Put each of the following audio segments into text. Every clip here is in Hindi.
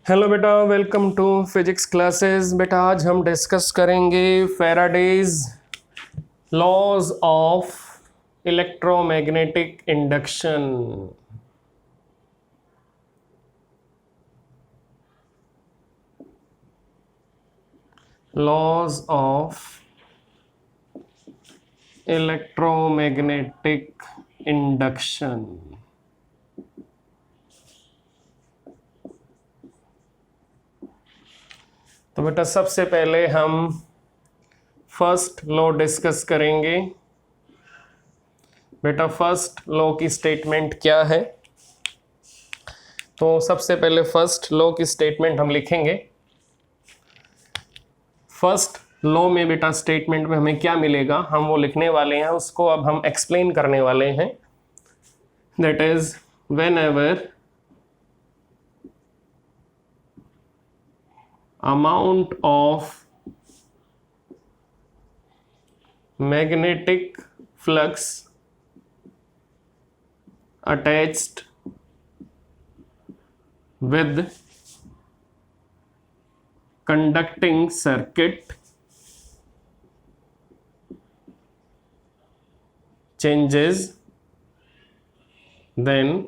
हेलो बेटा, वेलकम टू फिजिक्स क्लासेस। बेटा आज हम डिस्कस करेंगे Faraday's laws of electromagnetic induction. Laws of electromagnetic induction. तो बेटा सबसे पहले हम फर्स्ट लॉ डिस्कस करेंगे। बेटा फर्स्ट लॉ की स्टेटमेंट क्या है? तो सबसे पहले फर्स्ट लॉ की स्टेटमेंट हम लिखेंगे। फर्स्ट लॉ में बेटा स्टेटमेंट में हमें क्या मिलेगा हम वो लिखने वाले हैं, उसको अब हम एक्सप्लेन करने वाले हैं। That is whenever amount of magnetic flux attached with conducting circuit changes, then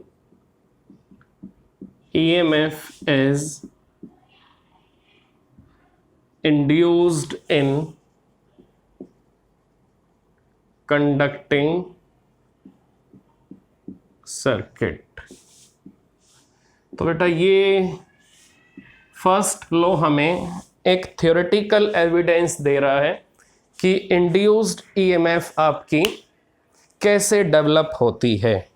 EMF is induced in conducting circuit। तो बेटा ये फर्स्ट लॉ हमें एक थ्योरेटिकल एविडेंस दे रहा है कि इंड्यूस्ड ईएमएफ आपकी कैसे डेवलप होती है।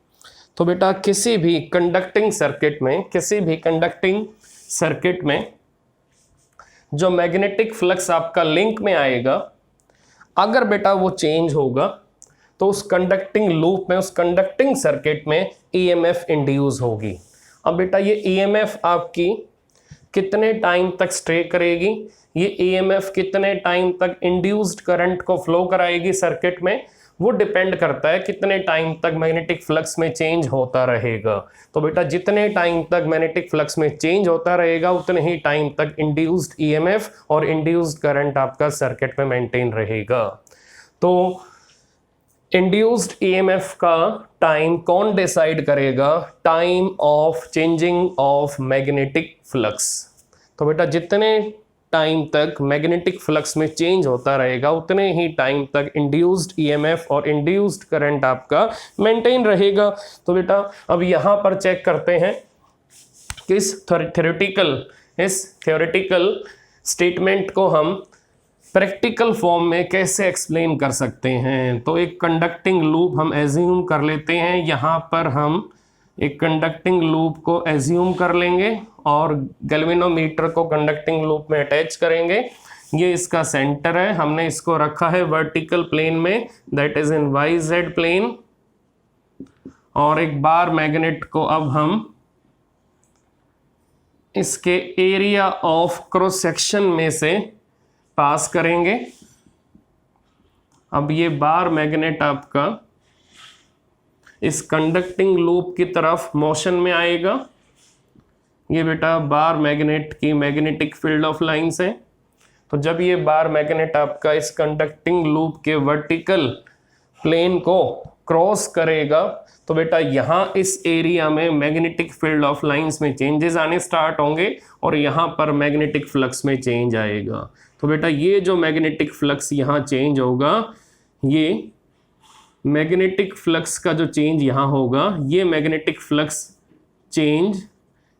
तो बेटा किसी भी कंडक्टिंग सर्किट में जो मैग्नेटिक फ्लक्स आपका लिंक में आएगा, अगर बेटा वो चेंज होगा तो उस कंडक्टिंग लूप में, उस कंडक्टिंग सर्किट में ईएमएफ इंड्यूस होगी। अब बेटा ये ईएमएफ आपकी कितने टाइम तक स्टे करेगी, ये ईएमएफ कितने टाइम तक इंड्यूस्ड करंट को फ्लो कराएगी सर्किट में, वो डिपेंड करता है कितने टाइम तक मैग्नेटिक फ्लक्स में चेंज होता रहेगा। तो बेटा जितने टाइम तक मैग्नेटिक फ्लक्स में चेंज होता रहेगा उतने ही टाइम तक इंड्यूस्ड ईएमएफ और इंड्यूस्ड करंट आपका सर्किट में मेंटेन रहेगा। तो इंड्यूस्ड ईएमएफ का टाइम कौन डिसाइड करेगा? Time of changing of magnetic flux. तो बेटा जितने टाइम तक मैग्नेटिक फ्लक्स में चेंज होता रहेगा उतने ही टाइम तक इंड्यूस्ड ईएमएफ और इंड्यूस्ड करंट आपका मेंटेन रहेगा। तो बेटा अब यहाँ पर चेक करते हैं कि इस थ्योरेटिकल स्टेटमेंट को हम प्रैक्टिकल फॉर्म में कैसे एक्सप्लेन कर सकते हैं। तो एक कंडक्टिंग लूप हम एज्यूम कर लेते हैं। यहाँ पर हम एक कंडक्टिंग लूप को एज्यूम कर लेंगे और गैल्वेनोमीटर को कंडक्टिंग लूप में अटैच करेंगे। ये इसका सेंटर है, हमने इसको रखा है वर्टिकल प्लेन में, that is in YZ plane. और एक बार मैग्नेट को अब हम इसके एरिया ऑफ क्रॉस सेक्शन में से पास करेंगे। अब ये बार मैग्नेट आपका इस कंडक्टिंग लूप की तरफ मोशन में आएगा। ये बेटा बार मैग्नेट की मैग्नेटिक फील्ड ऑफ लाइंस है। तो जब ये बार मैग्नेट आपका इस कंडक्टिंग लूप के वर्टिकल प्लेन को क्रॉस करेगा तो बेटा यहाँ इस एरिया में मैग्नेटिक फील्ड ऑफ लाइंस में चेंजेस आने स्टार्ट होंगे और यहाँ पर मैग्नेटिक फ्लक्स में चेंज आएगा। तो बेटा ये जो मैग्नेटिक फ्लक्स यहाँ चेंज होगा, ये मैग्नेटिक फ्लक्स का जो चेंज यहाँ होगा, ये मैग्नेटिक फ्लक्स चेंज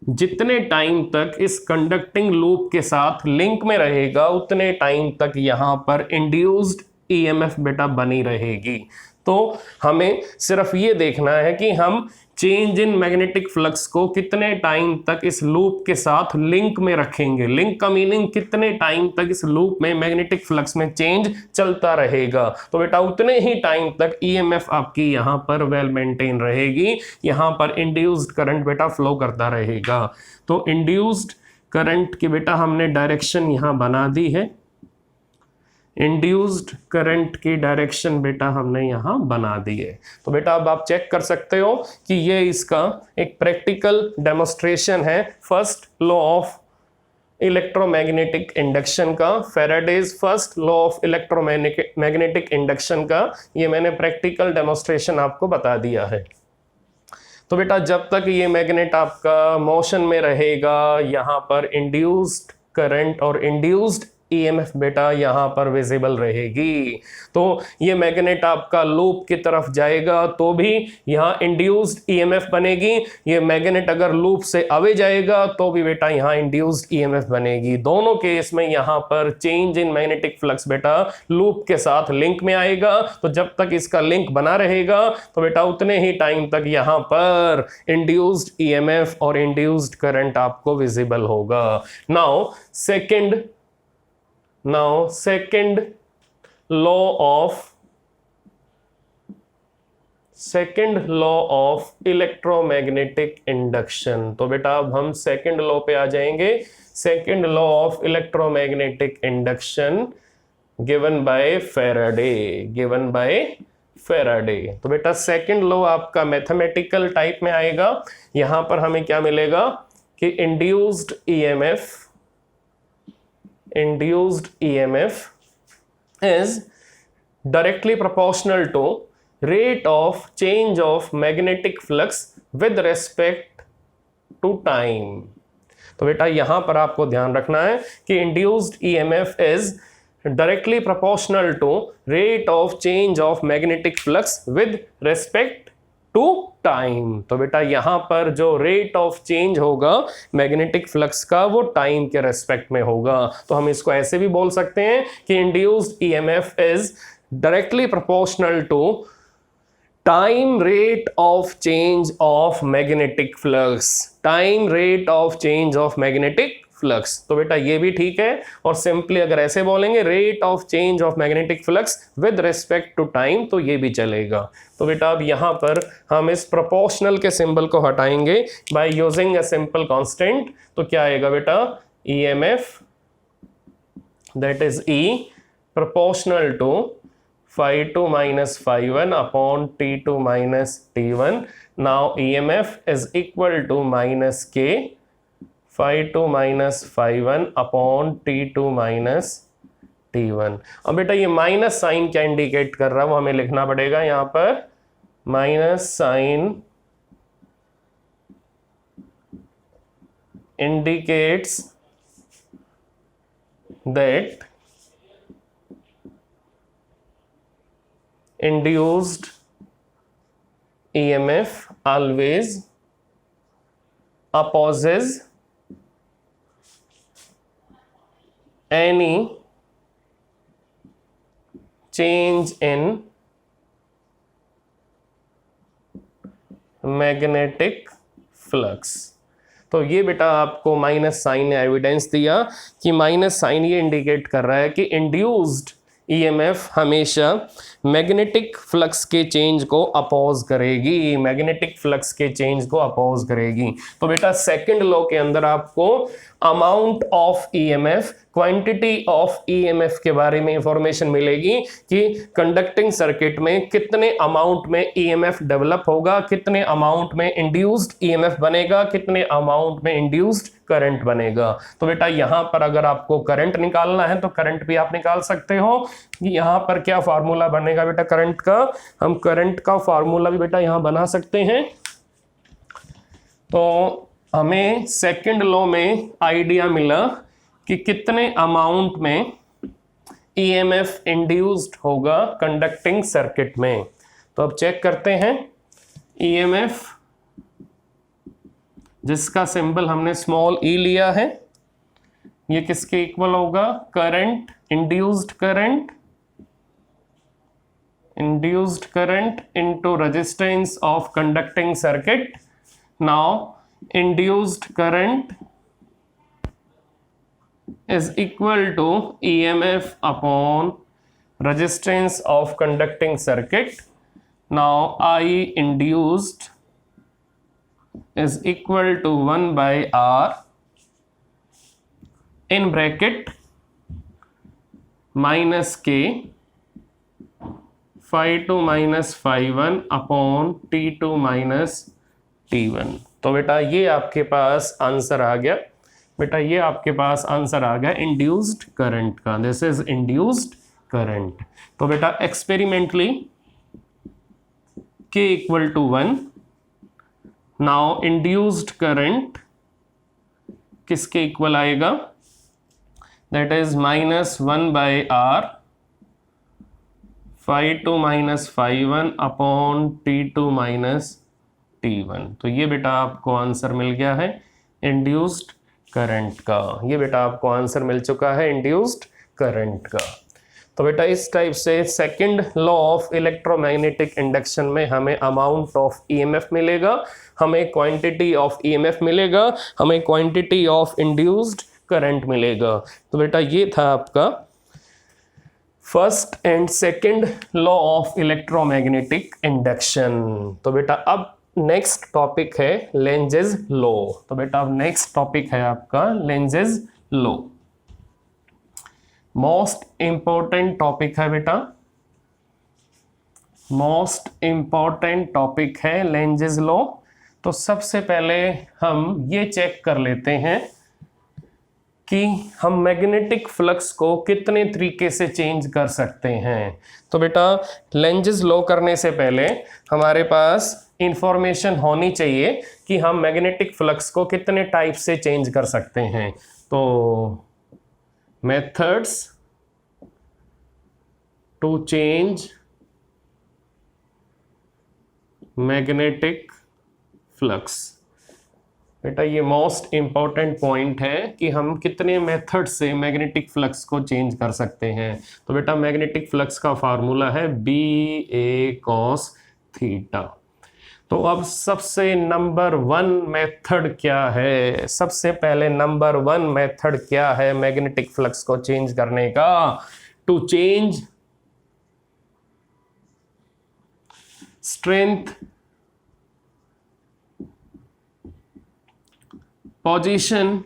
जितने टाइम तक इस कंडक्टिंग लूप के साथ लिंक में रहेगा उतने टाइम तक यहाँ पर इंड्यूस्ड ईएमएफ बेटा बनी रहेगी। तो हमें सिर्फ ये देखना है कि हम चेंज इन मैग्नेटिक फ्लक्स को कितने टाइम तक इस लूप के साथ लिंक में रखेंगे। लिंक का मीनिंग कितने टाइम तक इस लूप में मैग्नेटिक फ्लक्स में चेंज चलता रहेगा। तो बेटा उतने ही टाइम तक ईएमएफ आपकी यहाँ पर वेल मेंटेन रहेगी, यहाँ पर इंड्यूस्ड करंट बेटा फ्लो करता रहेगा। तो इंड्यूस्ड करंट की बेटा हमने डायरेक्शन यहाँ बना दी है। इंड्यूस्ड करंट की डायरेक्शन बेटा हमने यहाँ बना दी है। तो बेटा अब आप चेक कर सकते हो कि ये इसका एक प्रैक्टिकल डेमोस्ट्रेशन है first law of electromagnetic induction का, Faraday's first law of electromagnetic induction का, ये मैंने प्रैक्टिकल डेमोस्ट्रेशन आपको बता दिया है। तो बेटा जब तक ये मैग्नेट आपका मोशन में रहेगा, यहाँ पर इंड्यूस्ड करंट और इंड्यूस्ड ईएमएफ बेटा यहाँ पर विजिबल रहेगी। तो ये मैग्नेट आपका लूप की तरफ जाएगा तो भी यहाँ इंड्यूस्ड ईएमएफ बनेगी, ये मैग्नेट अगर लूप से अवे जाएगा तो भी बेटा यहाँ इंड्यूस्ड ईएमएफ बनेगी। दोनों केस में यहाँ पर चेंज इन मैग्नेटिक फ्लक्स बेटा लूप के साथ लिंक में आएगा। तो जब तक इसका लिंक बना रहेगा तो बेटा उतने ही टाइम तक यहाँ पर इंड्यूस्ड ईएमएफ और इंड्यूस्ड करंट आपको विजिबल होगा। Now second law of electromagnetic induction. तो बेटा अब हम सेकंड लॉ पे आ जाएंगे। Second law of electromagnetic induction given by Faraday. तो बेटा सेकंड लॉ आपका मैथमेटिकल टाइप में आएगा। यहां पर हमें क्या मिलेगा कि induced EMF is directly proportional to rate of change of magnetic flux with respect to time। तो बेटा यहां पर आपको ध्यान रखना है कि induced EMF is directly proportional to rate of change of magnetic flux with respect to time. तो बेटा यहां पर जो रेट ऑफ चेंज होगा मैग्नेटिक फ्लक्स का वो टाइम के रेस्पेक्ट में होगा। तो हम इसको ऐसे भी बोल सकते हैं कि induced EMF is directly proportional to time rate of change of magnetic flux. तो बेटा ये भी ठीक है। और सिंपली अगर ऐसे बोलेंगे rate of change of magnetic flux with respect to time तो ये भी चलेगा। तो बेटा अब यहां पर हम इस प्रोपोर्शनल के सिंबल को हटाएंगे by using a simple constant. तो क्या आएगा बेटा EMF that is E proportional to phi2 minus phi1 upon T2 minus T1. Now EMF is equal to minus K phi2 minus phi1 upon T2 minus T1। अब बेटा ये माइनस साइन क्या इंडिकेट कर रहा है वो हमें लिखना पड़ेगा। यहाँ पर minus sign indicates that induced EMF always opposes any change in magnetic flux। तो ये बेटा आपको माइनस साइन ने एविडेंस दिया कि माइनस साइन ये इंडिकेट कर रहा है कि इंड्यूस्ड ईएमएफ हमेशा मैग्नेटिक फ्लक्स के चेंज को अपोज करेगी। तो बेटा सेकंड लॉ के अंदर आपको amount of EMF, quantity of EMF के बारे में इंफॉर्मेशन मिलेगी कि कंडक्टिंग सर्किट में कितने अमाउंट में ईएमएफ डेवलप होगा, कितने अमाउंट में इंड्यूस्ड ईएमएफ बनेगा, कितने अमाउंट में इंड्यूस्ड करंट बनेगा। तो बेटा यहां पर अगर आपको करंट निकालना है तो करंट भी आप निकाल सकते हो। यहां पर क्या फार्मूला बनेगा बेटा करंट का, हम करंट का फार्मूला भी बेटा यहां बना सकते हैं। तो हमें सेकंड लॉ में आइडिया मिला कि कितने अमाउंट में ईएमएफ इंड्यूस्ड होगा कंडक्टिंग सर्किट में। तो अब चेक करते हैं ईएमएफ जिसका सिंबल हमने स्मॉल ई लिया है, ये किसके इक्वल होगा, current, induced current into resistance of conducting circuit. Now induced current is equal to EMF upon resistance of conducting circuit. Now I induced is equal to 1 by R in bracket minus K phi2 minus phi1 upon T2 minus T1। तो बेटा ये आपके पास आंसर आ गया बेटा ये आपके पास आंसर आ गया इंड्यूस्ड करंट का, दिस इज इंड्यूस्ड करंट। तो बेटा experimentally K equal to 1, now induced current किसके इक्वल आएगा, that is -1/R phi2 - phi1 upon T2 - T1। तो ये बेटा आपको आंसर मिल गया है इंड्यूस्ड करंट का, ये बेटा आपको आंसर मिल चुका है इंड्यूस्ड करंट का। तो बेटा इस टाइप से second law of electromagnetic induction में हमें अमाउंट ऑफ ईएमएफ मिलेगा, हमें क्वांटिटी ऑफ ईएमएफ मिलेगा, हमें क्वांटिटी ऑफ इंड्यूस्ड करंट मिलेगा। तो बेटा ये था आपका first and second law of electromagnetic induction. तो बेटा अब नेक्स्ट टॉपिक है लेंजेस लॉ। तो बेटा अब नेक्स्ट टॉपिक है आपका Lenz's law, most important topic है बेटा, मोस्ट इंपॉर्टेंट टॉपिक है लेंजेस लॉ। तो सबसे पहले हम ये चेक कर लेते हैं कि हम मैग्नेटिक फ्लक्स को कितने तरीके से चेंज कर सकते हैं। तो बेटा लेंजेस लॉ करने से पहले हमारे पास इंफॉर्मेशन होनी चाहिए कि हम मैग्नेटिक फ्लक्स को कितने टाइप से चेंज कर सकते हैं। तो methods to change magnetic flux, बेटा ये मोस्ट इंपॉर्टेंट पॉइंट है कि हम कितने मेथड से मैग्नेटिक फ्लक्स को चेंज कर सकते हैं। तो बेटा मैग्नेटिक फ्लक्स का फार्मूला है BA cos थीटा। तो अब सबसे नंबर 1 मेथड क्या है, सबसे पहले नंबर 1 मेथड क्या है मैग्नेटिक फ्लक्स को चेंज करने का, to change strength, position,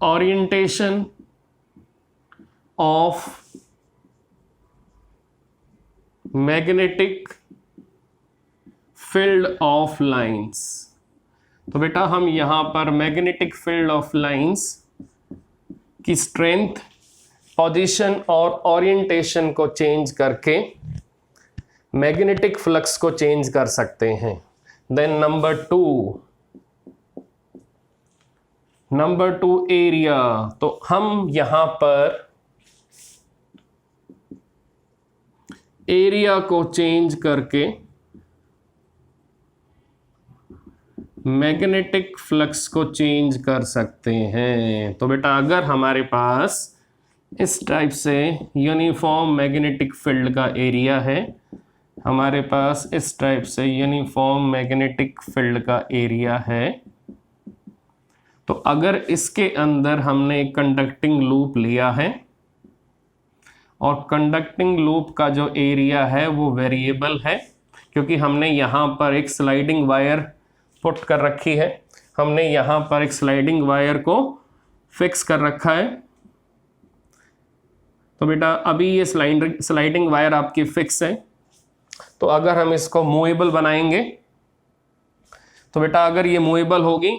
orientation of magnetic field of lines. तो बेटा हम यहां पर मैग्नेटिक फील्ड ऑफ लाइंस की स्ट्रेंथ, पोजीशन और ओरिएंटेशन को चेंज करके मैग्नेटिक फ्लक्स को चेंज कर सकते हैं। Then number two area. तो हम यहां पर एरिया को चेंज करके मैग्नेटिक फ्लक्स को चेंज कर सकते हैं। तो बेटा अगर हमारे पास इस टाइप से यूनिफॉर्म मैग्नेटिक फील्ड का एरिया है, हमारे पास इस टाइप से यूनिफॉर्म मैग्नेटिक फील्ड का एरिया है, तो अगर इसके अंदर हमने एक कंडक्टिंग लूप लिया है और कंडक्टिंग लूप का जो एरिया है वो वेरिएबल है, क्योंकि हमने यहाँ पर एक स्लाइडिंग वायर पुट कर रखी है, हमने यहाँ पर एक स्लाइडिंग वायर को फिक्स कर रखा है। तो बेटा अभी ये स्लाइडिंग वायर आपकी फिक्स है, तो अगर हम इसको मूवेबल बनाएंगे, तो बेटा अगर ये मूवेबल होगी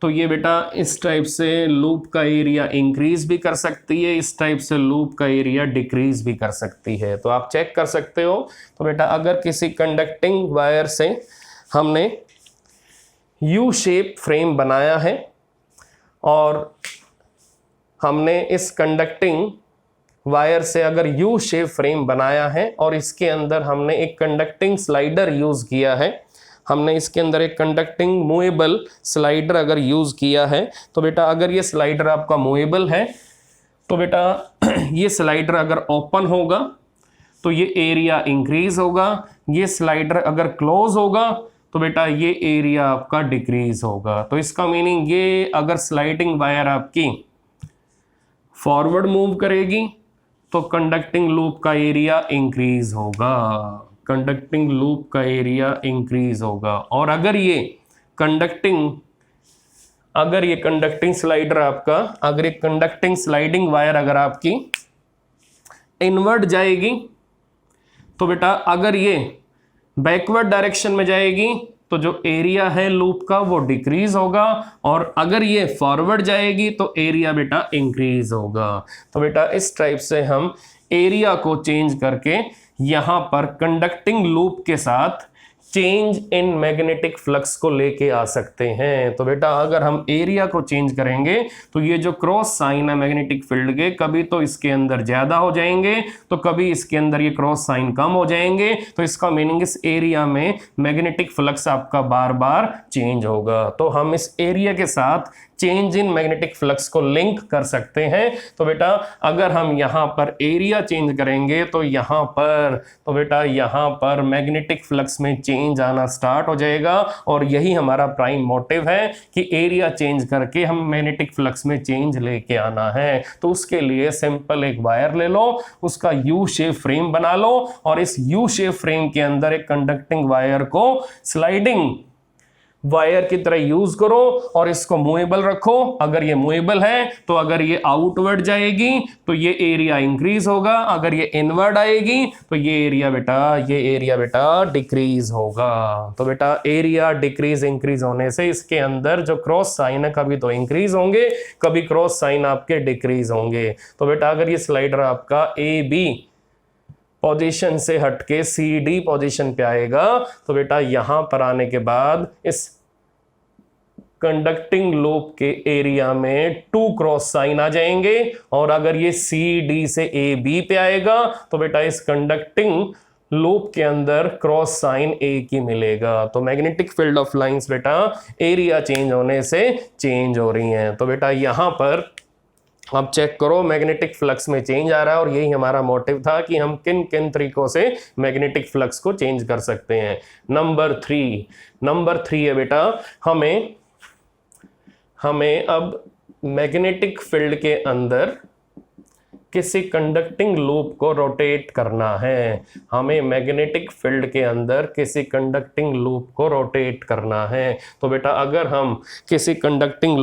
तो ये बेटा इस टाइप से लूप का एरिया इंक्रीज भी कर सकती है, इस टाइप से लूप का एरिया डिक्रीज भी कर सकती है। तो आप चेक कर सकते हो। तो बेटा अगर किसी कंडक्टिंग वायर से हमने यू शेप फ्रेम बनाया है और हमने इस कंडक्टिंग वायर से अगर यू शेप फ्रेम बनाया है और इसके अंदर हमने एक कंडक्टिंग स्लाइडर यूज किया है, हमने इसके अंदर एक कंडक्टिंग मूवेबल स्लाइडर अगर यूज किया है, तो बेटा अगर ये स्लाइडर आपका मूवेबल है तो बेटा ये स्लाइडर अगर ओपन होगा तो ये एरिया इंक्रीज होगा, ये स्लाइडर अगर क्लोज होगा तो बेटा ये एरिया आपका डिक्रीज होगा। तो इसका मीनिंग ये अगर स्लाइडिंग वायर आपकी फॉरवर्ड मूव करेगी तो कंडक्टिंग लूप का एरिया इंक्रीज होगा, कंडक्टिंग लूप का एरिया इंक्रीज होगा। और अगर ये कंडक्टिंग स्लाइडर आपका, अगर ये कंडक्टिंग स्लाइडिंग वायर अगर आपकी इनवर्ड जाएगी तो बेटा अगर ये बैकवर्ड डायरेक्शन में जाएगी तो जो एरिया है लूप का वो डिक्रीज होगा, और अगर ये फॉरवर्ड जाएगी तो एरिया बेटा इंक्रीज होगा। तो बेटा इस टाइप से हम एरिया को चेंज करके यहां पर कंडक्टिंग लूप के साथ चेंज इन मैग्नेटिक फ्लक्स को लेके आ सकते हैं। तो बेटा अगर हम एरिया को चेंज करेंगे तो ये जो क्रॉस साइन है मैग्नेटिक फील्ड के, कभी तो इसके अंदर ज्यादा हो जाएंगे तो कभी इसके अंदर ये क्रॉस साइन कम हो जाएंगे। तो इसका मीनिंग इस एरिया में मैग्नेटिक फ्लक्स आपका बार बार चेंज होगा। तो हम इस एरिया के साथ चेंज इन मैग्नेटिक फ्लक्स को लिंक कर सकते हैं। तो बेटा अगर हम यहाँ पर एरिया चेंज करेंगे तो यहाँ पर मैग्नेटिक फ्लक्स में चेंज आना स्टार्ट हो जाएगा, और यही हमारा प्राइम मोटिव है कि एरिया चेंज करके हम मैग्नेटिक फ्लक्स में चेंज लेके आना है। तो उसके लिए सिंपल एक वायर ले लो, उसका यू शेप फ्रेम बना लो, और इस यू शेप फ्रेम के अंदर एक कंडक्टिंग वायर को स्लाइडिंग वायर की तरह यूज करो और इसको मूवेबल रखो। अगर ये मूवेबल है तो अगर ये आउटवर्ड जाएगी तो ये एरिया इंक्रीज होगा, अगर ये इनवर्ड आएगी तो ये एरिया बेटा डिक्रीज होगा। तो बेटा एरिया डिक्रीज इंक्रीज होने से इसके अंदर जो क्रॉस साइन है कभी तो इंक्रीज होंगे, कभी क्रॉस साइन आपके डिक्रीज होंगे। तो बेटा अगर ये स्लाइडर आपका ए बी पोजीशन से हटके सी डी पोजीशन पे आएगा तो बेटा यहां पर आने के बाद इस कंडक्टिंग लूप के एरिया में 2 क्रॉस साइन आ जाएंगे, और अगर ये सी डी से ए बी पे आएगा तो बेटा इस कंडक्टिंग लूप के अंदर क्रॉस साइन एक ही मिलेगा। तो मैग्नेटिक फील्ड ऑफ लाइंस बेटा एरिया चेंज होने से चेंज हो रही हैं। तो बेटा यहां पर आप चेक करो मैग्नेटिक फ्लक्स में चेंज आ रहा है, और यही हमारा मोटिव था कि हम किन किन तरीकों से मैग्नेटिक फ्लक्स को चेंज कर सकते हैं। नंबर थ्री है बेटा हमें अब मैग्नेटिक फील्ड के अंदर किसी कंडक्टिंग लूप को रोटेट करना है। हमें मैग्नेटिक फील्ड के अंदर किसी कंडक्टिंग लूप को रोटेट करना है। तो बेटा अगर हम किसी कंडक्टिंग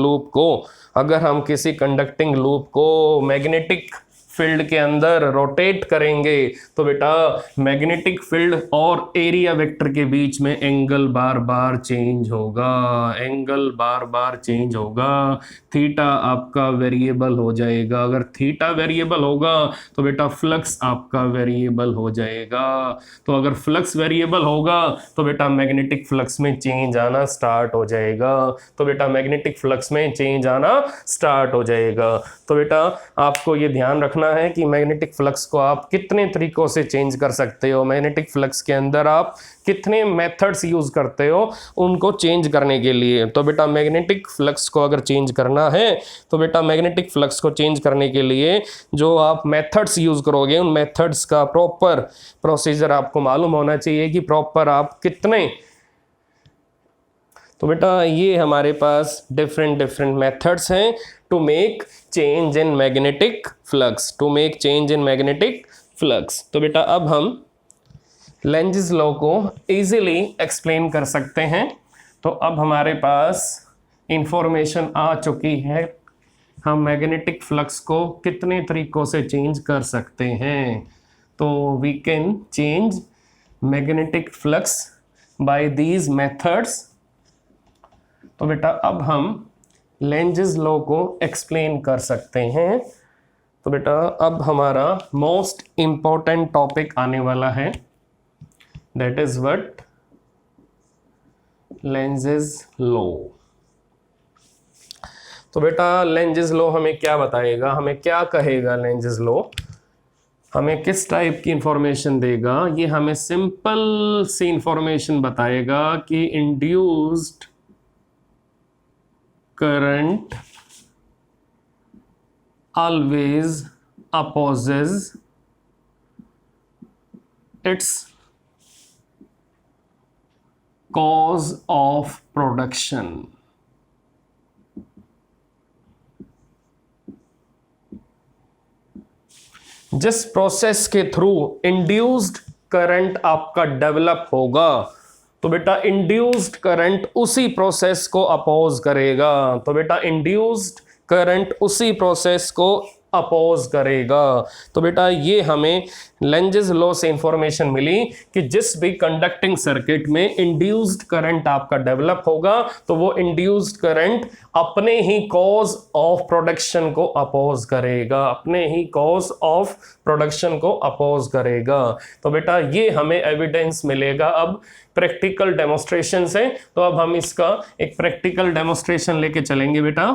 लूप को मैग्नेटिक फील्ड के अंदर रोटेट करेंगे तो बेटा मैग्नेटिक फील्ड और एरिया वेक्टर के बीच में एंगल बार बार चेंज होगा, थीटा आपका वेरिएबल हो जाएगा। अगर थीटा वेरिएबल होगा तो बेटा फ्लक्स आपका वेरिएबल हो जाएगा। तो अगर फ्लक्स वेरिएबल होगा तो बेटा मैग्नेटिक फ्लक्स में चेंज आना स्टार्ट हो जाएगा। तो बेटा आपको ये ध्यान रखना है कि मैग्नेटिक फ्लक्स को आप कितने तरीकों से चेंज कर सकते हो, मैग्नेटिक फ्लक्स के अंदर आप कितने मेथड्स यूज करते हो उनको चेंज करने के लिए। तो बेटा मैग्नेटिक फ्लक्स को अगर चेंज करना है तो बेटा मैग्नेटिक फ्लक्स को चेंज करने के लिए जो आप मेथड्स यूज करोगे उन मेथड्स का प्रॉपर प्रोसीजर आपको मालूम होना चाहिए कि प्रॉपर आप कितने। तो बेटा ये हमारे पास डिफरेंट मेथड्स हैं to make change in magnetic flux. तो बेटा अब हम लेंजेस लॉ को इजीली एक्सप्लेन कर सकते हैं। तो अब हमारे पास इंफॉर्मेशन आ चुकी है हम मैग्नेटिक फ्लक्स को कितने तरीकों से चेंज कर सकते हैं। तो we can change magnetic flux by these methods. तो बेटा अब हम लेंजेस लॉ को एक्सप्लेन कर सकते हैं। तो बेटा अब हमारा मोस्ट इंपॉर्टेंट टॉपिक आने वाला है, that is what Lenz's law. तो बेटा लेंजेस लॉ हमें क्या बताएगा, हमें क्या कहेगा लेंजेस लॉ, हमें किस टाइप की इंफॉर्मेशन देगा। ये हमें सिंपल सी इंफॉर्मेशन बताएगा कि induced current always opposes its cause of production। जिस प्रोसेस के थ्रू इंड्यूस्ड करंट आपका डेवलप होगा तो बेटा इंड्यूस्ड करंट उसी प्रोसेस को अपोज करेगा। तो बेटा इंड्यूस्ड करंट उसी प्रोसेस को अपोज करेगा। तो बेटा ये हमें लेंजेस लॉ से इंफॉर्मेशन मिली कि जिस भी कंडक्टिंग सर्किट में इंड्यूस्ड करंट आपका डेवलप होगा तो वो इंड्यूस्ड करंट अपने ही कॉज ऑफ प्रोडक्शन को अपोज करेगा, अपने ही कॉज ऑफ प्रोडक्शन को अपोज करेगा। तो बेटा ये हमें एविडेंस मिलेगा अब प्रैक्टिकल डेमोस्ट्रेशन से। तो अब हम इसका एक प्रैक्टिकल डेमोस्ट्रेशन लेके चलेंगे बेटा।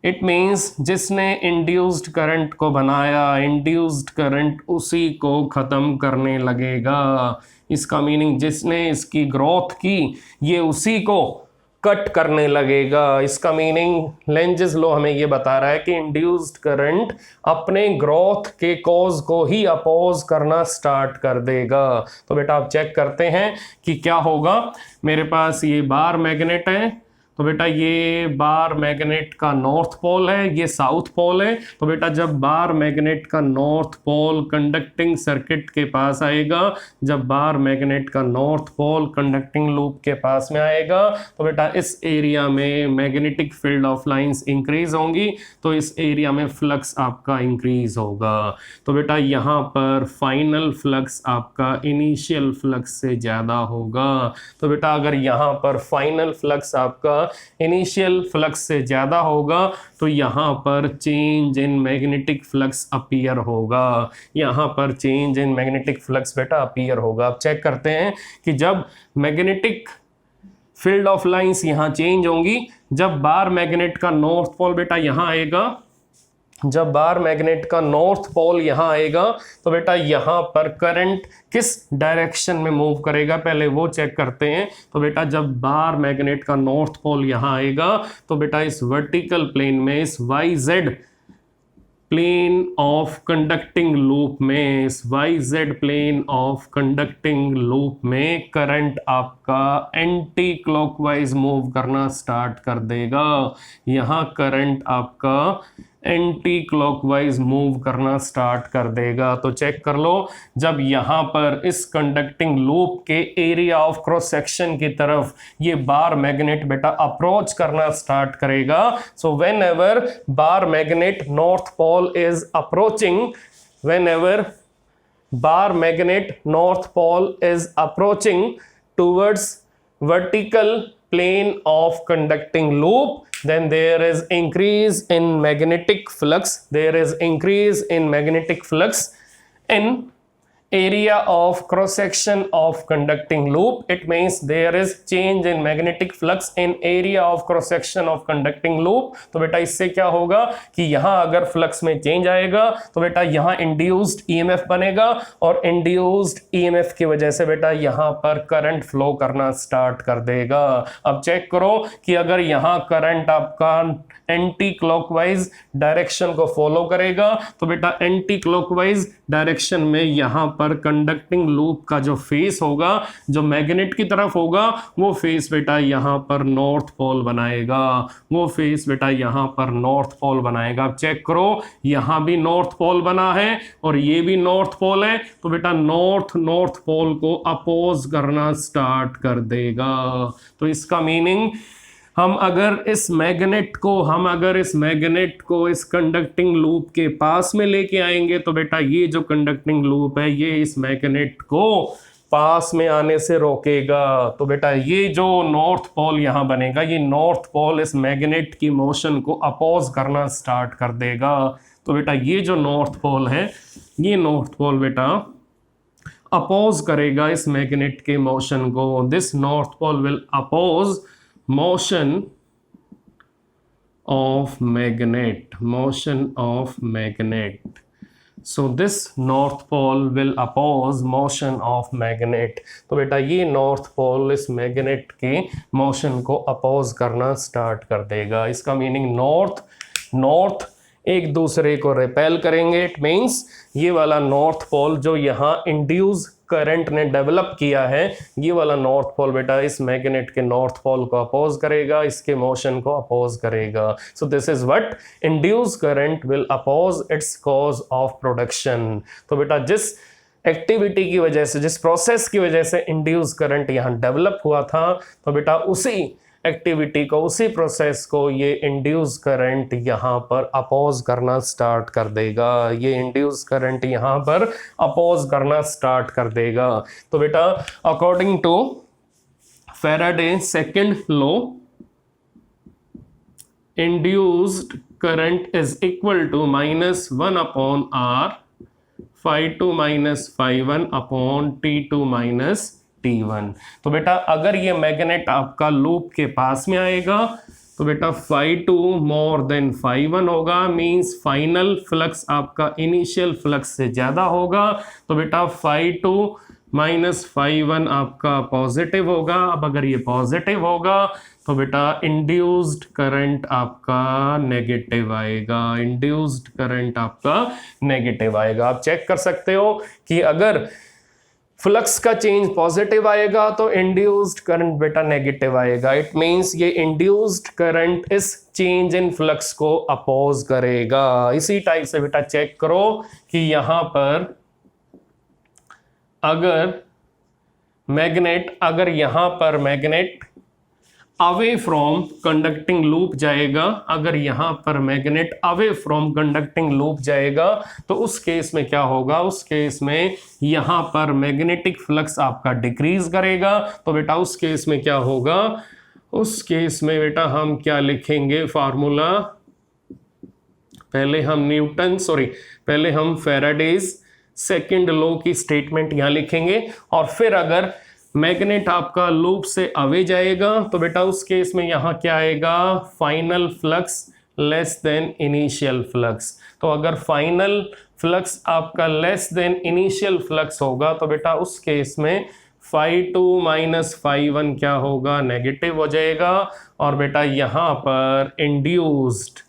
इट मीन्स जिसने इंड्यूस्ड करंट को बनाया, इंड्यूस्ड करंट उसी को ख़त्म करने लगेगा। इसका मीनिंग जिसने इसकी ग्रोथ की ये उसी को कट करने लगेगा। इसका मीनिंग लेंजेस लॉ हमें ये बता रहा है कि इंड्यूस्ड करंट अपने ग्रोथ के कॉज को ही अपोज करना स्टार्ट कर देगा। तो बेटा आप चेक करते हैं कि क्या होगा। मेरे पास ये बार मैग्नेट है, तो बेटा ये बार मैग्नेट का नॉर्थ पोल है, ये साउथ पोल है। तो बेटा जब बार मैग्नेट का नॉर्थ पोल कंडक्टिंग सर्किट के पास आएगा, जब बार मैग्नेट का नॉर्थ पोल कंडक्टिंग लूप के पास में आएगा तो बेटा इस एरिया में magnetic field of lines increase होंगी, तो इस एरिया में फ्लक्स आपका इंक्रीज होगा। तो बेटा यहाँ पर फाइनल फ्लक्स आपका इनिशियल फ्लक्स से ज़्यादा होगा। तो बेटा अगर यहाँ पर फाइनल फ्लक्स आपका इनिशियल फ्लक्स से ज्यादा होगा तो यहां पर change in magnetic flux appear होगा, यहां पर चेंज इन मैग्नेटिक फ्लक्स बेटा अपीयर होगा। अब चेक करते हैं कि जब मैग्नेटिक फील्ड ऑफ लाइंस यहां चेंज होंगी, जब बार मैग्नेट का नॉर्थ पोल बेटा यहां आएगा, जब बार मैग्नेट का नॉर्थ पोल यहां आएगा तो बेटा यहां पर करंट किस डायरेक्शन में मूव करेगा पहले वो चेक करते हैं। तो बेटा जब बार मैग्नेट का नॉर्थ पोल यहां आएगा तो बेटा इस वर्टिकल प्लेन में, इस YZ plane of conducting loop में, इस YZ plane of conducting loop में करंट आपका एंटी क्लॉकवाइज मूव करना स्टार्ट कर देगा। यहां करंट आपका एंटी क्लॉकवाइज मूव करना स्टार्ट कर देगा। तो चेक कर लो, जब यहाँ पर इस कंडक्टिंग लूप के एरिया ऑफ क्रॉस सेक्शन की तरफ ये बार मैग्नेट बेटा अप्रोच करना स्टार्ट करेगा, so whenever bar magnet north pole is approaching, whenever bar magnet north pole is approaching towards vertical plane of conducting loop, then there is increase in magnetic flux, there is increase in magnetic flux in area of cross section of conducting loop. It means there is change in magnetic flux in area of cross section of conducting loop. तो बेटा इससे क्या होगा कि यहाँ अगर फ्लक्स में चेंज आएगा तो बेटा यहाँ इंड्यूस्ड EMF बनेगा और इंड्यूस्ड EMF की वजह से बेटा यहाँ पर करंट फ्लो करना स्टार्ट कर देगा। अब चेक करो कि अगर यहाँ करंट आपका एंटी क्लॉकवाइज डायरेक्शन को फॉलो करेगा तो बेटा एंटी क्लॉकवाइज डायरेक्शन में यहाँ पर कंडक्टिंग लूप का जो फेस होगा, जो मैग्नेट की तरफ होगा, वो फेस बेटा यहाँ पर नॉर्थ पोल बनाएगा, वो फेस बेटा यहाँ पर नॉर्थ पोल बनाएगा। अब चेक करो यहाँ भी नॉर्थ पोल बना है और ये भी नॉर्थ पोल है, तो बेटा नॉर्थ पोल को अपोज करना स्टार्ट कर देगा। तो इसका मीनिंग हम अगर इस मैग्नेट को इस कंडक्टिंग लूप के पास में लेके आएंगे तो बेटा ये जो कंडक्टिंग लूप है ये इस मैग्नेट को पास में आने से रोकेगा। तो बेटा ये जो नॉर्थ पोल यहाँ बनेगा, ये नॉर्थ पोल इस मैग्नेट की मोशन को अपोज करना स्टार्ट कर देगा। तो बेटा ये जो नॉर्थ पोल है, ये नॉर्थ पोल बेटा अपोज करेगा इस मैग्नेट के मोशन को। This north pole will oppose motion of magnet, so this north pole will oppose motion of magnet। तो बेटा ये नॉर्थ पोल इस मैग्नेट के मोशन को अपोज करना स्टार्ट कर देगा। इसका मीनिंग नॉर्थ एक दूसरे को रिपेल करेंगे। इट मीन्स ये वाला नॉर्थ पोल जो यहाँ इंड्यूस करंट ने डेवलप किया है, ये वाला नॉर्थ पोल बेटा इस मैग्नेट के नॉर्थ पोल को अपोज करेगा, इसके मोशन को अपोज करेगा। So this is what induce current will oppose its cause of production. तो बेटा जिस एक्टिविटी की वजह से, जिस प्रोसेस की वजह से इंड्यूस करंट यहाँ डेवलप हुआ था, तो बेटा उसी एक्टिविटी को, उसी प्रोसेस को ये इंड्यूस करंट यहाँ पर अपोज करना स्टार्ट कर देगा। ये इंड्यूस करंट यहाँ पर अपोज करना स्टार्ट कर देगा। तो बेटा according to Faraday second law, induced current is equal to -1 upon r phi2 minus phi1 upon T2 minus T1। तो बेटा अगर ये मैग्नेट आपका लूप के पास में आएगा तो बेटा phi2 मोर देन phi1 होगा, मींस फाइनल फ्लक्स आपका इनिशियल फ्लक्स से ज़्यादा होगा। तो बेटा phi2 माइनस phi1 आपका पॉजिटिव होगा। अब अगर ये पॉजिटिव होगा तो बेटा इंड्यूस्ड करंट आपका नेगेटिव आएगा, इंड्यूस्ड करंट आपका नेगेटिव आएगा। आप चेक कर सकते हो कि अगर फ्लक्स का चेंज पॉजिटिव आएगा तो इंड्यूस्ड करंट बेटा नेगेटिव आएगा। इट मींस ये इंड्यूस्ड करंट इस चेंज इन फ्लक्स को अपोज करेगा। इसी टाइप से बेटा चेक करो कि यहां पर अगर यहां पर magnet away from conducting loop जाएगा, अगर यहां पर magnet away from conducting loop जाएगा तो उस केस में क्या होगा, उस केस में यहां पर मैग्नेटिक फ्लक्स आपका डिक्रीज करेगा। तो बेटा उस केस में क्या होगा, उस केस में बेटा हम क्या लिखेंगे फार्मूला, पहले हम फैराडेज सेकंड लॉ की स्टेटमेंट यहां लिखेंगे और फिर अगर मैग्नेट आपका लूप से अवे जाएगा तो बेटा उस केस में यहां क्या आएगा, final flux less than initial flux. तो अगर फाइनल फ्लक्स आपका लेस देन इनिशियल फ्लक्स होगा तो बेटा उस केस में phi2 माइनस phi1 क्या होगा, नेगेटिव हो जाएगा। और बेटा यहां पर इंड्यूस्ड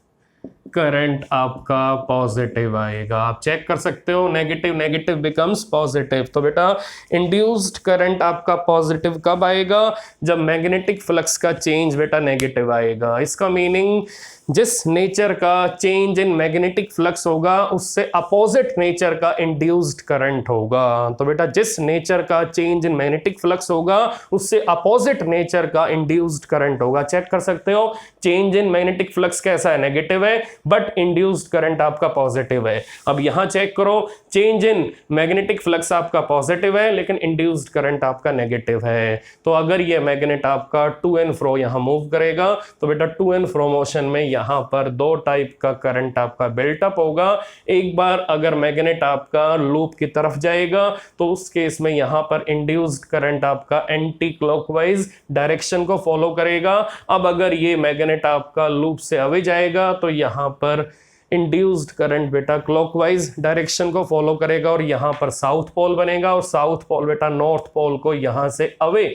करंट आपका पॉजिटिव आएगा। आप चेक कर सकते हो, नेगेटिव बिकम्स पॉजिटिव। तो बेटा इंड्यूस्ड करंट आपका पॉजिटिव कब आएगा, जब मैग्नेटिक फ्लक्स का चेंज बेटा नेगेटिव आएगा। इसका मीनिंग जिस नेचर का चेंज इन मैग्नेटिक फ्लक्स होगा उससे अपोजिट नेचर का इंड्यूस्ड करंट होगा। तो बेटा जिस नेचर का चेंज इन मैग्नेटिक फ्लक्स होगा उससे अपोजिट नेचर का इंड्यूस्ड करंट होगा। चेक कर सकते हो, चेंज इन मैग्नेटिक फ्लक्स कैसा है, नेगेटिव है, बट इंड्यूस्ड करंट आपका पॉजिटिव है। अब यहां चेक करो, चेंज इन मैग्नेटिक फ्लक्स आपका पॉजिटिव है लेकिन इंड्यूस्ड करंट आपका नेगेटिव है। तो अगर ये मैग्नेट आपका टू एंड फ्रो यहां मूव करेगा तो बेटा टू एंड फ्रो मोशन में यहां पर दो टाइप का करंट आपका बिल्टअप होगा। एक बार अगर मैग्नेट आपका लूप की तरफ जाएगा तो उस केस में यहां पर इंड्यूस्ड करंट आपका एंटी क्लॉकवाइज डायरेक्शन को फॉलो करेगा। अब अगर ये मैग्नेट आपका लूप से अवे जाएगा तो यहां पर इंड्यूस्ड करंट बेटा क्लॉकवाइज डायरेक्शन को फॉलो करेगा और यहां पर साउथ पोल बनेगा और साउथ पोल बेटा नॉर्थ पोल को यहां से अवे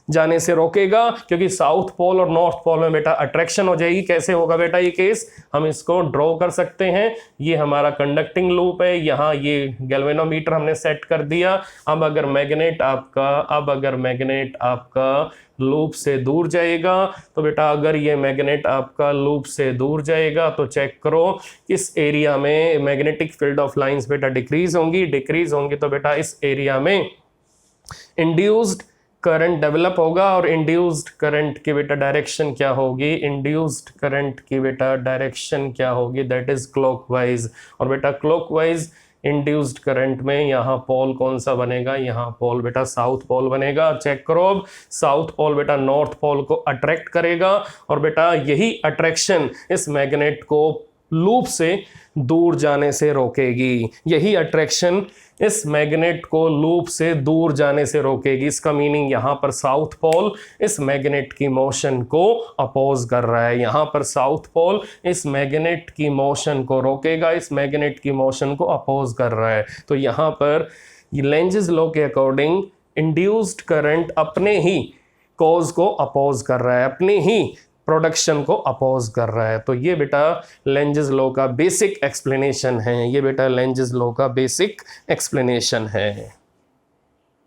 जाने से रोकेगा, क्योंकि साउथ पोल और नॉर्थ पोल में बेटा अट्रैक्शन हो जाएगी। कैसे होगा बेटा ये केस, हम इसको ड्रॉ कर सकते हैं। ये हमारा कंडक्टिंग लूप है, यहाँ ये गैल्वेनोमीटर हमने सेट कर दिया। अब अगर मैग्नेट आपका लूप से दूर जाएगा तो बेटा अगर ये मैग्नेट आपका लूप से दूर जाएगा तो चेक करो इस एरिया में मैग्नेटिक फील्ड ऑफ लाइंस बेटा डिक्रीज होंगी। तो बेटा इस एरिया में इंड्यूस्ड करंट डेवलप होगा और इंड्यूस्ड करंट की बेटा डायरेक्शन क्या होगी, दैट इज क्लॉकवाइज। और बेटा क्लॉकवाइज इंड्यूस्ड करंट में यहाँ पोल कौन सा बनेगा, यहाँ पोल बेटा साउथ पोल बनेगा। चेक करो, अब साउथ पोल बेटा नॉर्थ पोल को अट्रैक्ट करेगा और बेटा यही अट्रैक्शन इस मैग्नेट को लूप से दूर जाने से रोकेगी। यही अट्रैक्शन इस मैग्नेट को लूप से दूर जाने से रोकेगी। इसका मीनिंग यहाँ पर साउथ पोल इस मैग्नेट की मोशन को अपोज कर रहा है, यहाँ पर साउथ पोल इस मैग्नेट की मोशन को रोकेगा, इस मैग्नेट की मोशन को अपोज कर रहा है। तो यहाँ पर लेंजेस लॉ के अकॉर्डिंग इंड्यूस्ड करंट अपने ही कॉज को अपोज कर रहा है, अपने ही प्रोडक्शन को अपोज कर रहा है। तो ये बेटा लेंजेस लॉ का बेसिक एक्सप्लेनेशन है,